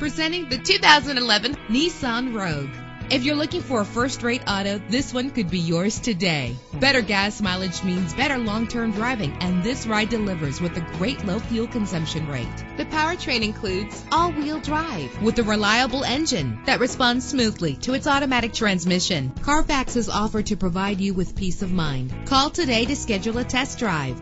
Presenting the 2011 Nissan Rogue. If you're looking for a first-rate auto, this one could be yours today. Better gas mileage means better long-term driving, and this ride delivers with a great low fuel consumption rate. The powertrain includes all-wheel drive with a reliable engine that responds smoothly to its automatic transmission. Carfax is offered to provide you with peace of mind. Call today to schedule a test drive.